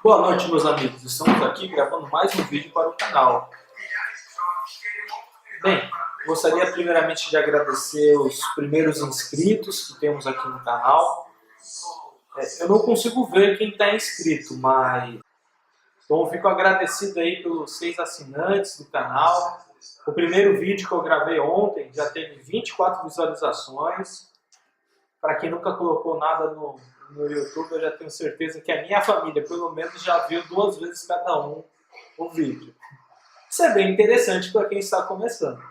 Boa noite, meus amigos. Estamos aqui gravando mais um vídeo para o canal. Bem, gostaria primeiramente de agradecer os primeiros inscritos que temos aqui no canal. Eu não consigo ver quem está inscrito, mas então, eu fico agradecido aí pelos 6 assinantes do canal. O primeiro vídeo que eu gravei ontem já teve 24 visualizações. Para quem nunca colocou nada no YouTube, eu já tenho certeza que a minha família, pelo menos, já viu 2 vezes cada um o vídeo. Isso é bem interessante para quem está começando.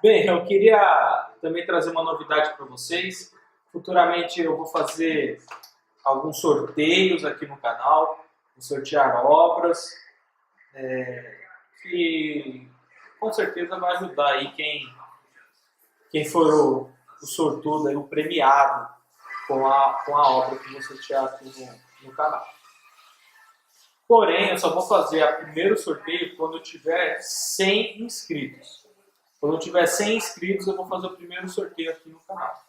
Bem, eu queria também trazer uma novidade para vocês. Futuramente eu vou fazer alguns sorteios aqui no canal, vou sortear obras, que com certeza vai ajudar aí quem for o sortudo, aí, o premiado com a obra que vou sortear aqui no canal. Porém, eu só vou fazer o primeiro sorteio quando eu tiver 100 inscritos. Quando eu tiver 100 inscritos, eu vou fazer o primeiro sorteio aqui no canal.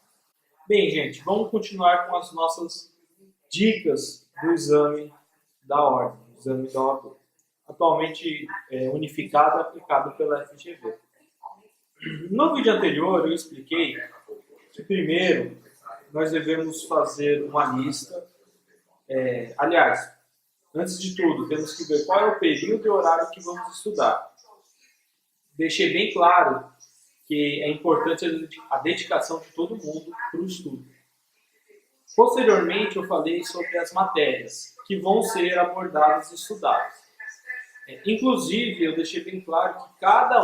Bem, gente, vamos continuar com as nossas dicas do exame da ordem, exame da ordem, atualmente unificado e aplicado pela FGV. No vídeo anterior, eu expliquei que primeiro nós devemos fazer uma lista. Aliás, antes de tudo, temos que ver qual é o período e horário que vamos estudar. Deixei bem claro que é importante a dedicação de todo mundo para o estudo. Posteriormente, eu falei sobre as matérias que vão ser abordadas e estudadas. Inclusive, eu deixei bem claro que cada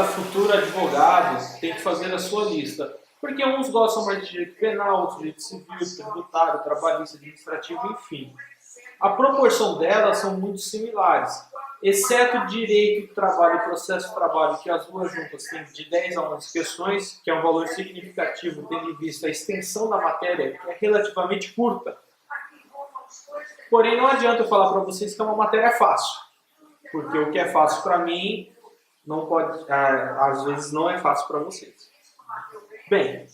futuro advogado tem que fazer a sua lista. Porque uns gostam mais de direito penal, outros de direito civil, tributário, trabalhista, administrativo, enfim. A proporção delas são muito similares, exceto direito, trabalho e processo de trabalho, que as duas juntas têm de 10 a 11 questões, que é um valor significativo, tendo em vista a extensão da matéria, que é relativamente curta. Porém, não adianta eu falar para vocês que é uma matéria fácil, porque o que é fácil para mim, não pode, às vezes não é fácil para vocês. Bem,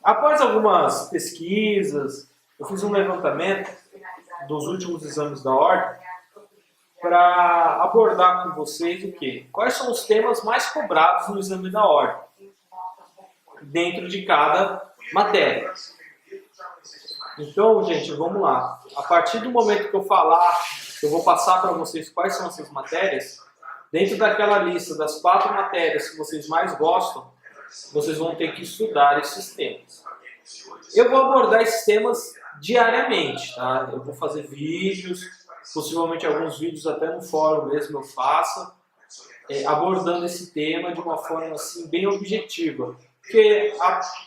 após algumas pesquisas, eu fiz um levantamento dos últimos exames da ordem para abordar com vocês o quê? Quais são os temas mais cobrados no exame da ordem, dentro de cada matéria. Então, gente, vamos lá. A partir do momento que eu falar, eu vou passar para vocês quais são essas matérias, dentro daquela lista das 4 matérias que vocês mais gostam, vocês vão ter que estudar esses temas. Eu vou abordar esses temas diariamente, tá? Eu vou fazer vídeos, possivelmente alguns vídeos até no fórum mesmo eu faça, abordando esse tema de uma forma assim, bem objetiva. Porque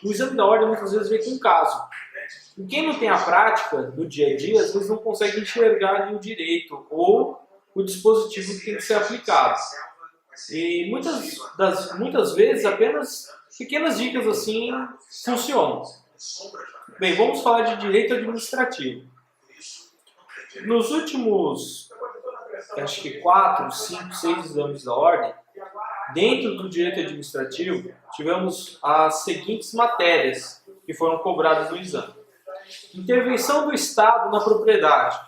o exame da ordem muitas vezes vem com caso. E quem não tem a prática do dia a dia, às vezes não consegue enxergar ali o direito ou o dispositivo que tem que ser aplicado. E muitas vezes apenas pequenas dicas assim funcionam. Bem, vamos falar de direito administrativo. Nos últimos, acho que 4, 5, 6 exames da ordem, dentro do direito administrativo, tivemos as seguintes matérias que foram cobradas no exame. Intervenção do Estado na propriedade.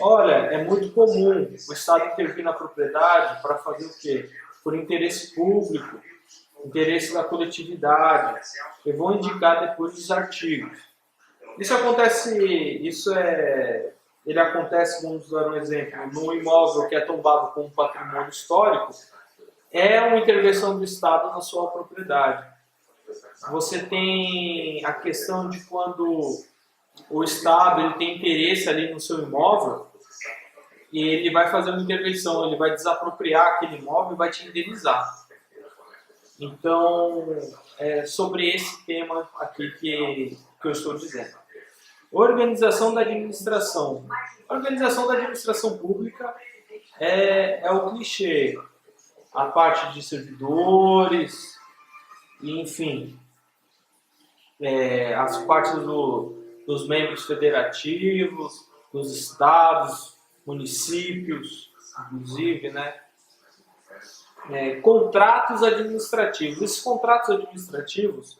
Olha, é muito comum o Estado intervir na propriedade para fazer o quê? Por interesse público, interesse da coletividade. Eu vou indicar depois os artigos. Ele acontece, vamos dar um exemplo, num imóvel que é tombado como patrimônio histórico, é uma intervenção do Estado na sua propriedade. Você tem a questão de quando o Estado ele tem interesse ali no seu imóvel e ele vai fazer uma intervenção, ele vai desapropriar aquele imóvel e vai te indenizar. Então, é sobre esse tema aqui que eu estou dizendo. Organização da administração. A organização da administração pública é o clichê. A parte de servidores, enfim, as partes dos membros federativos, dos estados, municípios, inclusive, né? Contratos administrativos. Esses contratos administrativos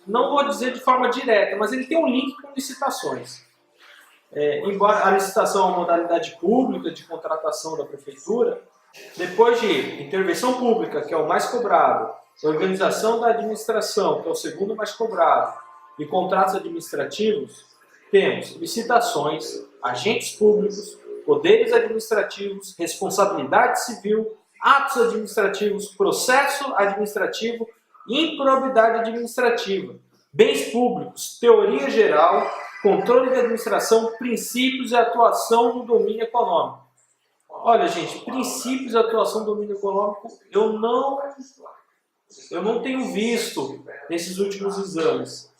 não vou dizer de forma direta, mas ele tem um link com licitações. Embora a licitação é uma modalidade pública de contratação da prefeitura, depois de intervenção pública, que é o mais cobrado, organização da administração, que é o segundo mais cobrado, e contratos administrativos, temos licitações, agentes públicos, poderes administrativos, responsabilidade civil, atos administrativos, processo administrativo, improbidade administrativa, bens públicos, teoria geral, controle de administração, princípios e atuação no domínio econômico. Olha, gente, princípios de atuação no domínio econômico eu não tenho visto nesses últimos exames.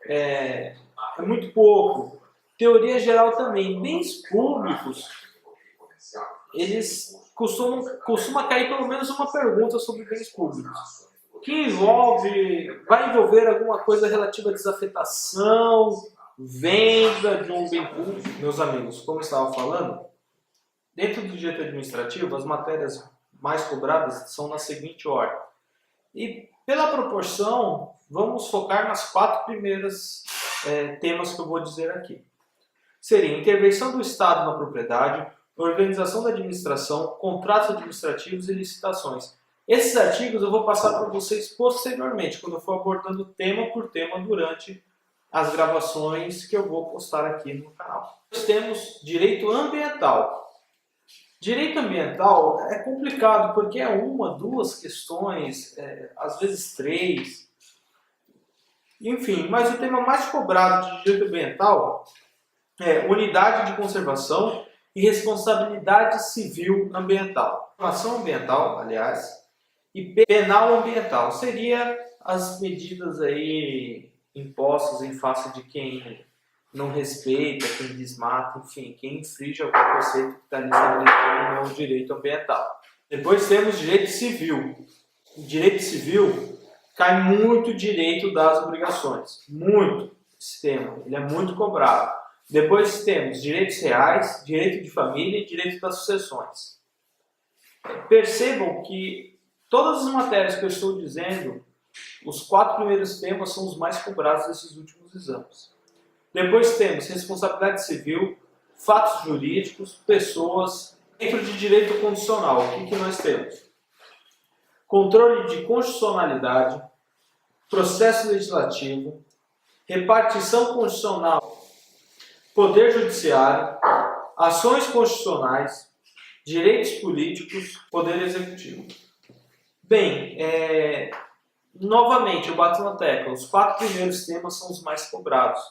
É muito pouco. Teoria geral também. Bens públicos, eles costuma cair pelo menos uma pergunta sobre bens públicos. Que vai envolver alguma coisa relativa à desafetação, venda de um bem público. Meus amigos, como eu estava falando, dentro do direito administrativo, as matérias mais cobradas são na seguinte ordem. E pela proporção, vamos focar nas 4 primeiras temas que eu vou dizer aqui. Seria intervenção do Estado na propriedade, organização da administração, contratos administrativos e licitações. Esses artigos eu vou passar para vocês posteriormente, quando eu for abordando tema por tema durante as gravações que eu vou postar aqui no canal. Nós temos direito ambiental. Direito ambiental é complicado porque é 1, 2 questões, às vezes 3. Enfim, mas o tema mais cobrado de direito ambiental é unidade de conservação e responsabilidade civil ambiental. Ação ambiental, aliás, e penal ambiental. Seria as medidas aí impostas em face de quem não respeita, quem desmata, enfim, quem infringe algum preceito que está ali estabelecido no direito ambiental. Depois temos direito civil. O direito civil cai muito direito das obrigações. Muito esse tema. Ele é muito cobrado. Depois temos direitos reais, direito de família e direito das sucessões. Percebam que todas as matérias que eu estou dizendo, os 4 primeiros temas são os mais cobrados desses últimos exames. Depois temos responsabilidade civil, fatos jurídicos, pessoas. Dentro de direito constitucional, o que nós temos? Controle de constitucionalidade, processo legislativo, repartição constitucional, poder judiciário, ações constitucionais, direitos políticos, poder executivo. Bem, novamente eu bato na tecla, os 4 primeiros temas são os mais cobrados.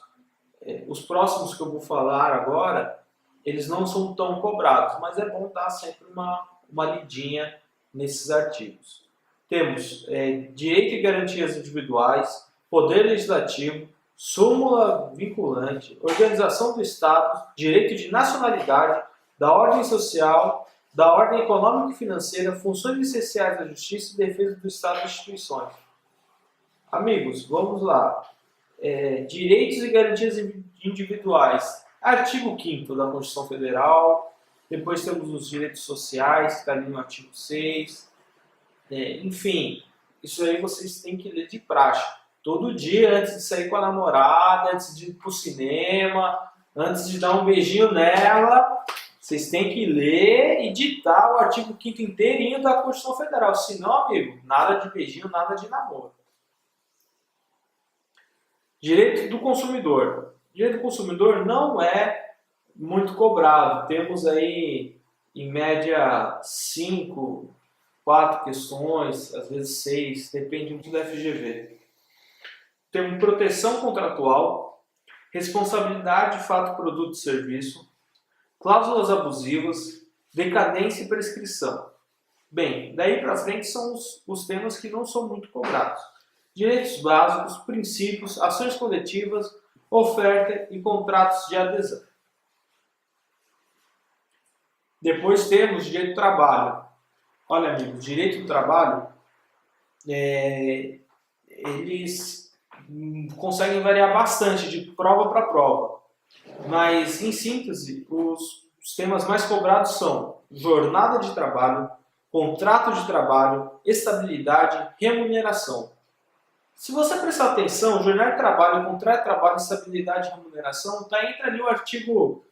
Os próximos que eu vou falar agora, eles não são tão cobrados, mas é bom dar sempre uma lidinha nesses artigos. Temos direito e garantias individuais, poder legislativo, súmula vinculante, organização do Estado, direito de nacionalidade, da ordem social, da ordem econômica e financeira, funções essenciais da justiça e defesa do Estado e instituições. Amigos, vamos lá. Direitos e garantias individuais. Artigo 5º da Constituição Federal. Depois temos os direitos sociais, que está ali no artigo 6. Enfim, isso aí vocês têm que ler de praxe. Todo dia, antes de sair com a namorada, antes de ir pro cinema, antes de dar um beijinho nela, vocês têm que ler e ditar o artigo 5º inteirinho da Constituição Federal. Senão, amigo, nada de beijinho, nada de namoro. Direito do consumidor. Direito do consumidor não é muito cobrado. Temos aí, em média, 5, 4 questões, às vezes 6, depende muito da FGV. Temos proteção contratual, responsabilidade de fato, produto e serviço, cláusulas abusivas, decadência e prescrição. Bem, daí para frente são os temas que não são muito cobrados. Direitos básicos, princípios, ações coletivas, oferta e contratos de adesão. Depois temos direito do trabalho. Olha, amigos, direito do trabalho, eles conseguem variar bastante de prova para prova. Mas, em síntese, os temas mais cobrados são jornada de trabalho, contrato de trabalho, estabilidade, remuneração. Se você prestar atenção, jornada de trabalho, contrato de trabalho, estabilidade e remuneração, está entre ali o artigo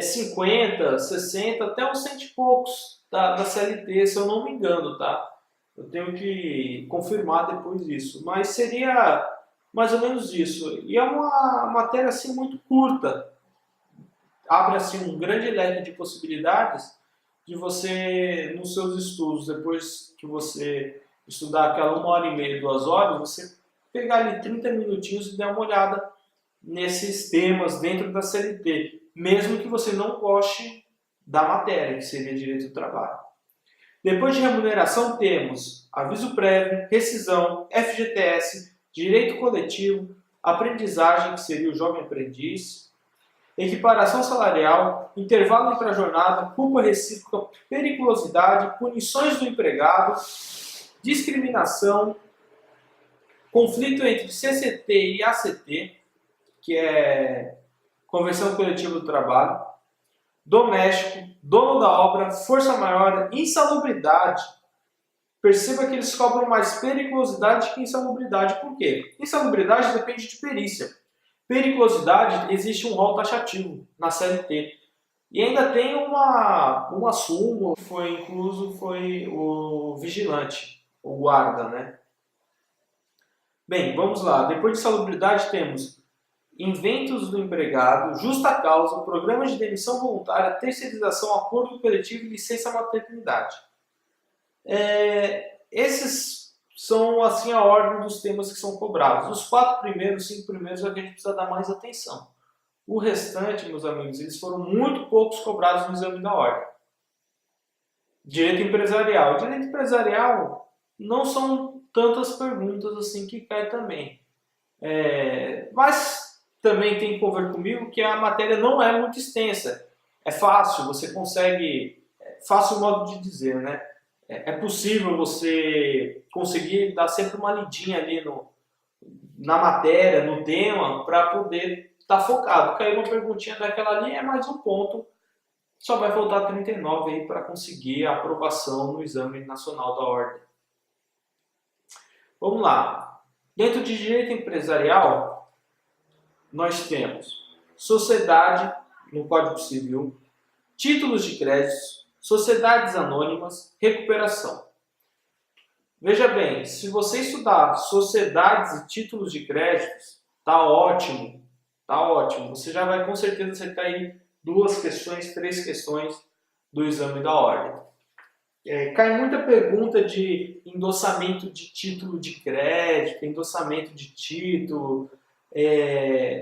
50, 60, até uns 100 e poucos da CLT, se eu não me engano, tá? Eu tenho que confirmar depois isso, mas seria mais ou menos isso. E é uma matéria assim muito curta, abre assim um grande leque de possibilidades de você, nos seus estudos, depois que você estudar aquela 1 hora e meia, 2 horas, você pegar ali 30 minutinhos e dar uma olhada nesses temas dentro da CLT, mesmo que você não goste da matéria, que seria direito do trabalho. Depois de remuneração, temos aviso prévio, rescisão, FGTS, direito coletivo, aprendizagem, que seria o jovem aprendiz, equiparação salarial, intervalo entre a jornada, culpa recíproca, periculosidade, punições do empregado, discriminação, conflito entre CCT e ACT, que é Convenção Coletiva do Trabalho, doméstico, dono da obra, força maior, insalubridade. Perceba que eles cobram mais periculosidade que insalubridade. Por quê? Insalubridade depende de perícia. Periculosidade, existe um rol taxativo na CLT. E ainda tem uma súmula que foi incluso, foi o vigilante, o guarda, né? Bem, vamos lá. Depois de insalubridade temos inventos do empregado, justa causa, programa de demissão voluntária, terceirização, acordo coletivo e licença maternidade. Esses são assim a ordem dos temas que são cobrados. Os 4 primeiros, 5 primeiros é que a gente precisa dar mais atenção. O restante, meus amigos, eles foram muito poucos cobrados no exame da ordem. Direito empresarial. Direito empresarial não são tantas perguntas assim que cai também. Mas também tem que conver comigo que a matéria não é muito extensa. É fácil, você consegue... Fácil o modo de dizer, né? É possível você conseguir dar sempre uma lidinha ali na matéria, no tema, para poder estar focado. Caiu uma perguntinha daquela ali, é mais um ponto. Só vai faltar 39 aí para conseguir a aprovação no Exame Nacional da Ordem. Vamos lá. Dentro de direito empresarial, nós temos sociedade no Código Civil, títulos de créditos, sociedades anônimas, recuperação. Veja bem, se você estudar sociedades e títulos de créditos, tá ótimo, tá ótimo. Você já vai com certeza acertar aí 2 questões, 3 questões do exame da ordem. Cai muita pergunta de endossamento de título de crédito, endossamento de título.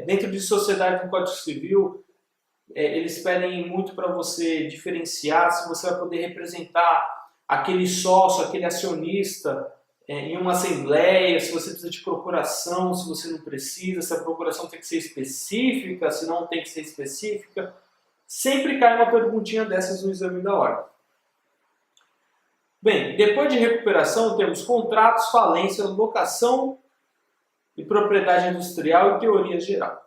Dentro de sociedade no Código Civil, eles pedem muito para você diferenciar se você vai poder representar aquele sócio, aquele acionista em uma assembleia, se você precisa de procuração, se você não precisa, se a procuração tem que ser específica, se não tem que ser específica. Sempre cai uma perguntinha dessas no exame da ordem. Bem, depois de recuperação temos contratos, falência, locação e propriedade industrial e teoria geral.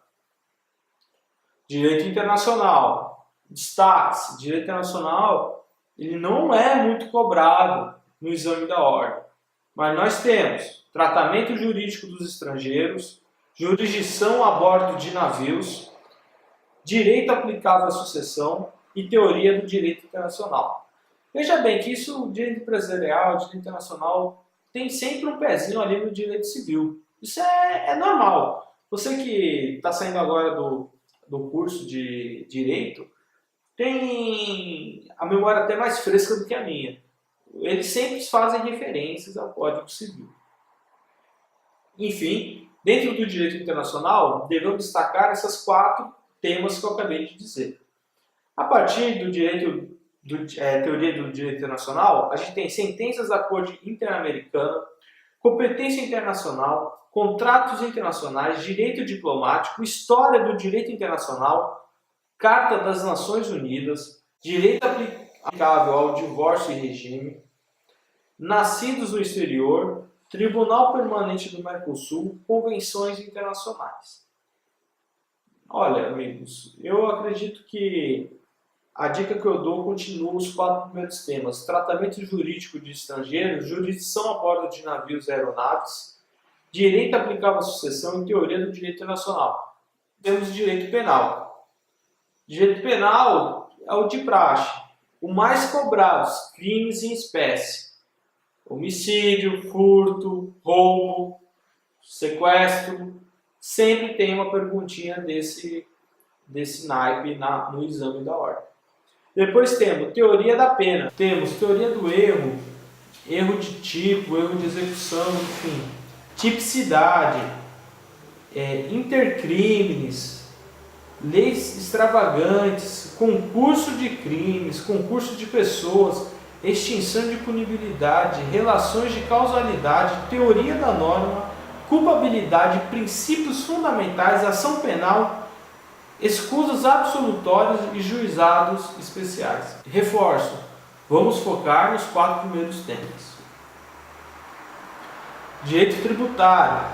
Direito internacional, destaque-se, direito internacional, ele não é muito cobrado no exame da ordem. Mas nós temos tratamento jurídico dos estrangeiros, jurisdição a bordo de navios, direito aplicável à sucessão e teoria do direito internacional. Veja bem que isso, direito empresarial, direito internacional, tem sempre um pezinho ali no direito civil. Isso é normal. Você que está saindo agora do curso de direito, tem a memória até mais fresca do que a minha. Eles sempre fazem referências ao Código Civil. Enfim, dentro do direito internacional, devemos destacar esses 4 temas que eu acabei de dizer. A partir do direito teoria do direito internacional, a gente tem sentenças da Corte Interamericana, competência internacional, contratos internacionais, direito diplomático, história do direito internacional, Carta das Nações Unidas, direito aplicável ao divórcio e regime, nascidos no exterior, Tribunal Permanente do Mercosul, convenções internacionais. Olha, amigos, eu acredito que a dica que eu dou continua os 4 primeiros temas: tratamento jurídico de estrangeiros, jurisdição a bordo de navios e aeronaves, Direito aplicável à sucessão e teoria do direito internacional. Temos direito penal. Direito penal é o de praxe. O mais cobrado, crimes em espécie. Homicídio, furto, roubo, sequestro. Sempre tem uma perguntinha desse naipe no exame da ordem. Depois temos teoria da pena. Temos teoria do erro, erro de tipo, erro de execução, enfim. Tipicidade, intercrimes, leis extravagantes, concurso de crimes, concurso de pessoas, extinção de punibilidade, relações de causalidade, teoria da norma, culpabilidade, princípios fundamentais, ação penal, escusos absolutórios e juizados especiais. Reforço, vamos focar nos 4 primeiros temas. Direito tributário.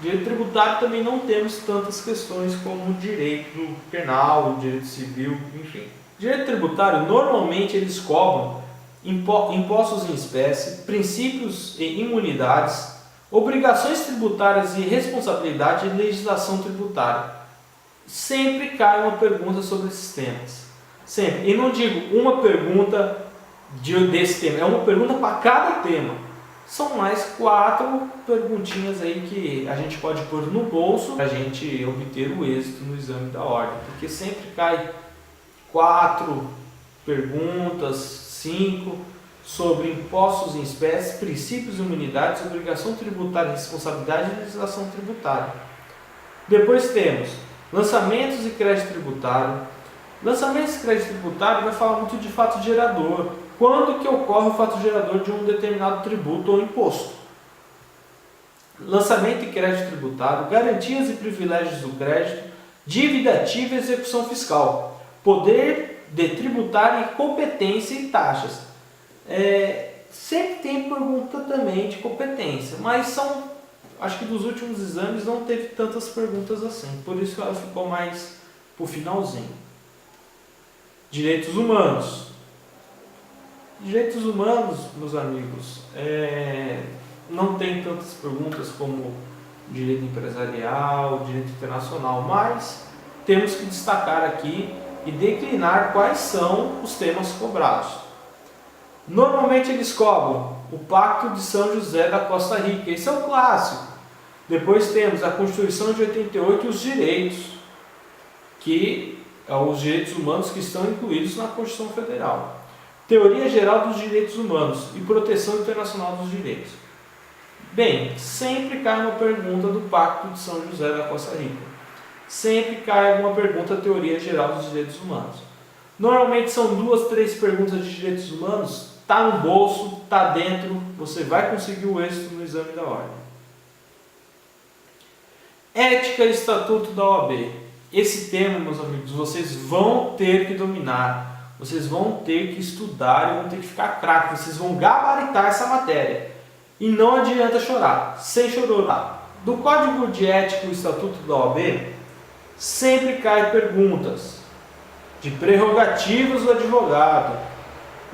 Direito tributário também não temos tantas questões como direito penal, direito civil, enfim. Direito tributário, normalmente eles cobram impostos em espécie, princípios e imunidades, obrigações tributárias e responsabilidade e legislação tributária. Sempre cai uma pergunta sobre esses temas. Sempre. E não digo uma pergunta desse tema, é uma pergunta para cada tema. São mais 4 perguntinhas aí que a gente pode pôr no bolso para a gente obter o êxito no exame da ordem. Porque sempre cai 4 perguntas, 5, sobre impostos em espécie, princípios e imunidades, obrigação tributária, responsabilidade e legislação tributária. Depois temos lançamentos e crédito tributário. Lançamentos e crédito tributário vai falar muito de fato gerador. Quando que ocorre o fato gerador de um determinado tributo ou imposto? Lançamento e crédito tributário, garantias e privilégios do crédito, dívida ativa e execução fiscal, poder de tributário e competência e taxas. Sempre tem pergunta também de competência, mas acho que dos últimos exames não teve tantas perguntas assim, por isso ela ficou mais pro finalzinho. Direitos humanos. Direitos humanos, meus amigos, não tem tantas perguntas como direito empresarial, direito internacional, mas temos que destacar aqui e declinar quais são os temas cobrados. Normalmente eles cobram o Pacto de São José da Costa Rica, esse é o clássico. Depois temos a Constituição de 88 e os direitos, que são os direitos humanos que estão incluídos na Constituição Federal. Teoria Geral dos Direitos Humanos e Proteção Internacional dos Direitos. Bem, sempre cai uma pergunta do Pacto de São José da Costa Rica. Sempre cai alguma pergunta da Teoria Geral dos Direitos Humanos. Normalmente são 2, 3 perguntas de direitos humanos, está no bolso, está dentro, você vai conseguir o êxito no exame da ordem. Ética e Estatuto da OAB. Esse tema, meus amigos, vocês vão ter que dominar. Vocês vão ter que estudar e vão ter que ficar craque. Vocês vão gabaritar essa matéria. E não adianta chorar, sem chororar. Do Código de Ética e Estatuto da OAB, sempre cai perguntas de prerrogativas do advogado,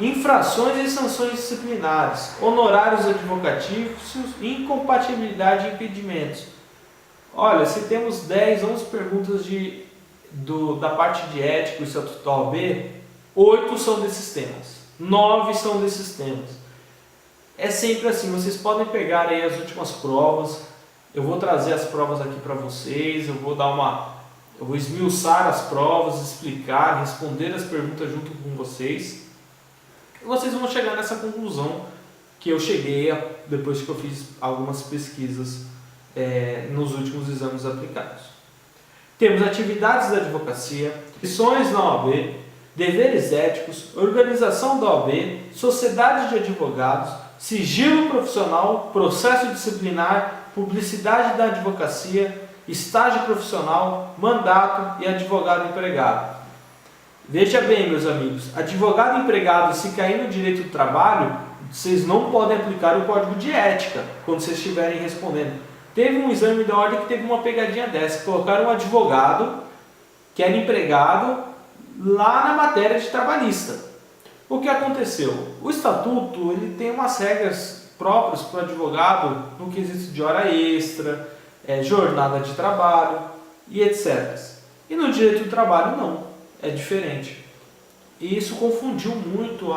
infrações e sanções disciplinares, honorários advocatícios, incompatibilidade e impedimentos. Olha, se temos 10, 11 perguntas da parte de ética e Estatuto da OAB, 8 são desses temas, 9 são desses temas. É sempre assim, vocês podem pegar aí as últimas provas, eu vou trazer as provas aqui para vocês, eu vou esmiuçar as provas, explicar, responder as perguntas junto com vocês. E vocês vão chegar nessa conclusão que eu cheguei depois que eu fiz algumas pesquisas nos últimos exames aplicados. Temos atividades da advocacia, lições na OAB, deveres éticos, organização da OAB, sociedade de advogados, sigilo profissional, processo disciplinar, publicidade da advocacia, estágio profissional, mandato e advogado empregado. Veja bem, meus amigos, advogado empregado, se cair no direito do trabalho, vocês não podem aplicar o código de ética quando vocês estiverem respondendo. Teve um exame da ordem que teve uma pegadinha dessa, colocaram um advogado que era empregado lá na matéria de trabalhista. O que aconteceu? O estatuto ele tem umas regras próprios para o advogado no quesito de hora extra, jornada de trabalho e etc. E no direito do trabalho não, é diferente. E isso confundiu muito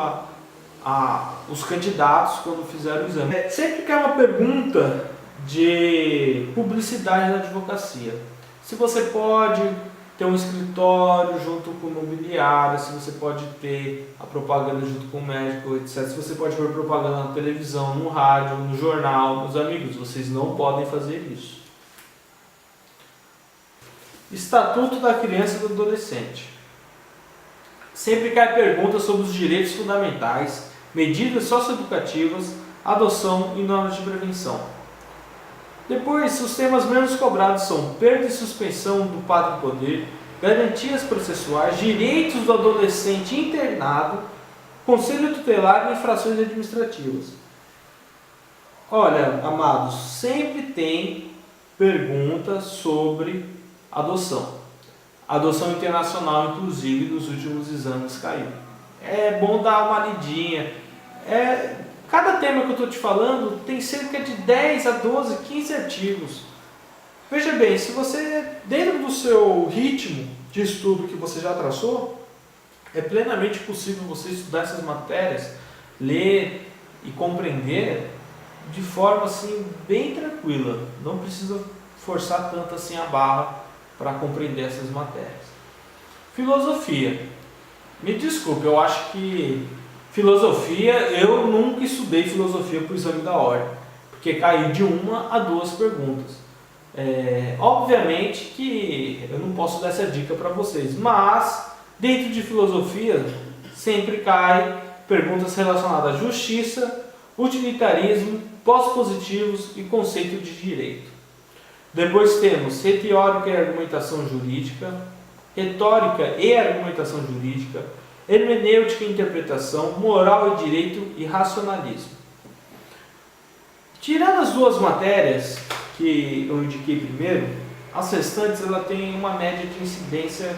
os candidatos quando fizeram o exame. Sempre que é uma pergunta de publicidade da advocacia. Se você pode ter um escritório junto com o imobiliário, se você pode ter a propaganda junto com o médico, etc. Se você pode ver propaganda na televisão, no rádio, no jornal. Meus amigos, vocês não podem fazer isso. Estatuto da Criança e do Adolescente. Sempre cai perguntas sobre os direitos fundamentais, medidas socioeducativas, adoção e normas de prevenção. Depois, os temas menos cobrados são perda e suspensão do pátrio poder, garantias processuais, direitos do adolescente internado, conselho tutelar e infrações administrativas. Olha, amados, sempre tem perguntas sobre adoção. Adoção internacional, inclusive, nos últimos exames caiu. É bom dar uma lidinha. Cada tema que eu estou te falando tem cerca de 10 a 12, 15 artigos. Veja bem, se você, dentro do seu ritmo de estudo que você já traçou, é plenamente possível você estudar essas matérias, ler e compreender de forma assim bem tranquila. Não precisa forçar tanto assim a barra para compreender essas matérias. Filosofia. Me desculpe, eu acho que filosofia, eu nunca estudei filosofia para o exame da ordem, porque caiu de 1 a 2 perguntas. Obviamente que eu não posso dar essa dica para vocês, mas dentro de filosofia sempre cai perguntas relacionadas à justiça, utilitarismo, pós-positivos e conceito de direito. Depois temos retórica e argumentação jurídica, retórica e argumentação jurídica, hermenêutica e interpretação, moral e direito e racionalismo. Tirando as duas matérias que eu indiquei primeiro, as restantes ela tem uma média de incidência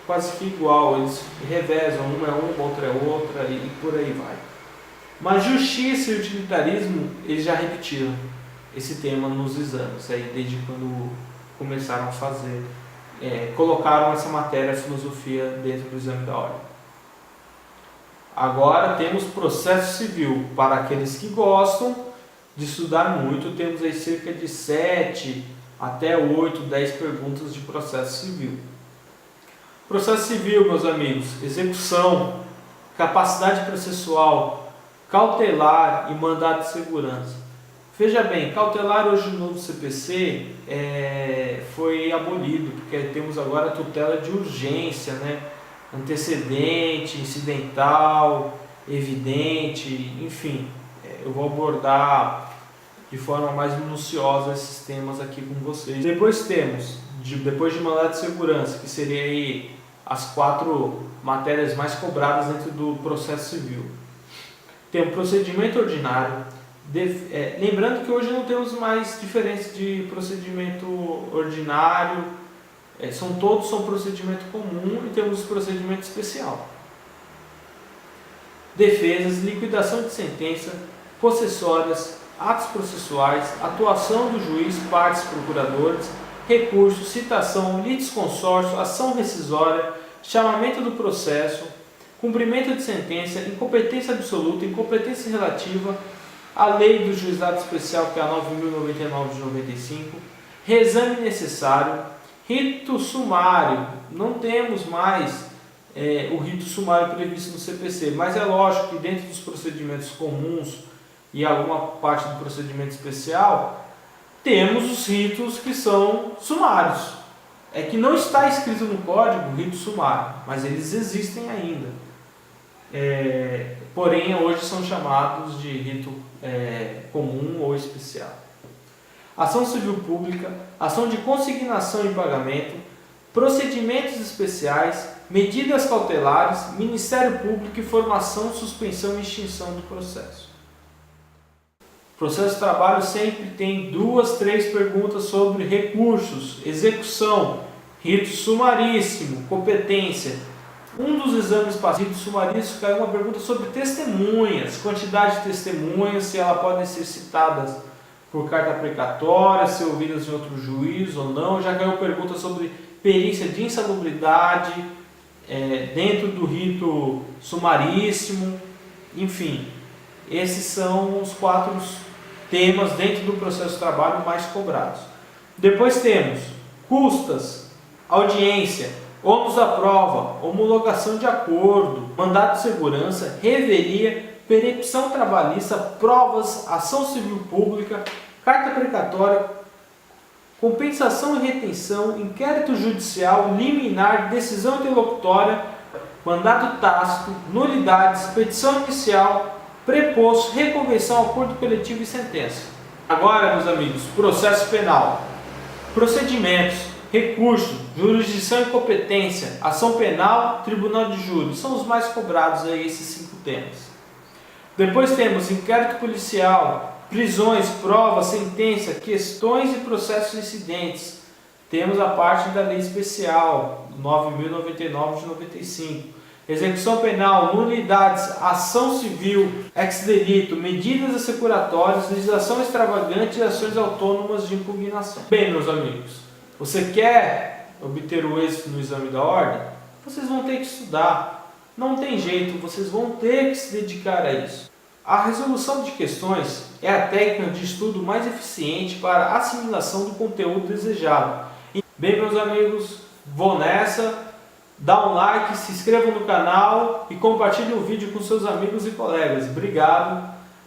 quase que igual, eles revezam, uma é uma, outra é outra e por aí vai. Mas justiça e utilitarismo, eles já repetiram esse tema nos exames, aí desde quando começaram a fazer, colocaram essa matéria, a filosofia, dentro do exame da ordem. Agora temos processo civil, para aqueles que gostam de estudar muito, temos aí cerca de 7 até 8, 10 perguntas de processo civil. Processo civil, meus amigos, execução, capacidade processual, cautelar e mandado de segurança. Veja bem, cautelar hoje no novo CPC foi abolido, porque temos agora a tutela de urgência, né? Antecedente, incidental, evidente, enfim. Eu vou abordar de forma mais minuciosa esses temas aqui com vocês. Depois temos, depois de mandado de segurança, que seria aí as 4 matérias mais cobradas dentro do processo civil. Tem o procedimento ordinário. Lembrando que hoje não temos mais diferença de procedimento ordinário, todos são procedimento comum e temos procedimento especial. Defesas, liquidação de sentença, possessórias, atos processuais, atuação do juiz, partes, procuradores, recurso, citação, litisconsórcio, ação rescisória, chamamento do processo, cumprimento de sentença, incompetência absoluta, incompetência relativa, a lei do juizado especial, que é a 9.099 de 95, reexame necessário, rito sumário. Não temos mais o rito sumário previsto no CPC, mas é lógico que dentro dos procedimentos comuns e alguma parte do procedimento especial, temos os ritos que são sumários. É que não está escrito no código rito sumário, mas eles existem ainda. Porém, hoje são chamados de rito comum ou especial. Ação civil pública, ação de consignação e pagamento, procedimentos especiais, medidas cautelares, Ministério Público e formação, suspensão e extinção do processo. Processo de trabalho sempre tem 2, 3 perguntas sobre recursos, execução, rito sumaríssimo, competência, Um dos exames passivos sumarísticos caiu uma pergunta sobre testemunhas, quantidade de testemunhas, se elas podem ser citadas por carta precatória, ser ouvidas em outro juízo ou não. Já caiu pergunta sobre perícia de insalubridade dentro do rito sumaríssimo. Enfim, esses são os 4 temas dentro do processo de trabalho mais cobrados. Depois temos custas, audiência, ônus da prova, homologação de acordo, mandato de segurança, revelia, percepção trabalhista, provas, ação civil pública, carta precatória, compensação e retenção, inquérito judicial, liminar, decisão interlocutória, mandato tácito, nulidades, petição inicial, preposto, reconvenção, acordo coletivo e sentença. Agora, meus amigos, processo penal. Procedimentos, recurso, jurisdição e competência, ação penal, tribunal de júri. São os mais cobrados aí, esses 5 temas. Depois temos inquérito policial, prisões, provas, sentença, questões e processos incidentes. Temos a parte da lei especial, 9.099 de 95. Execução penal, nulidades, ação civil, ex delito, medidas assecuratórias, legislação extravagante e ações autônomas de impugnação. Bem, meus amigos, você quer obter o êxito no exame da ordem? Vocês vão ter que estudar. Não tem jeito, vocês vão ter que se dedicar a isso. A resolução de questões é a técnica de estudo mais eficiente para a assimilação do conteúdo desejado. Bem, meus amigos, vou nessa. Dá um like, se inscreva no canal e compartilhe o vídeo com seus amigos e colegas. Obrigado!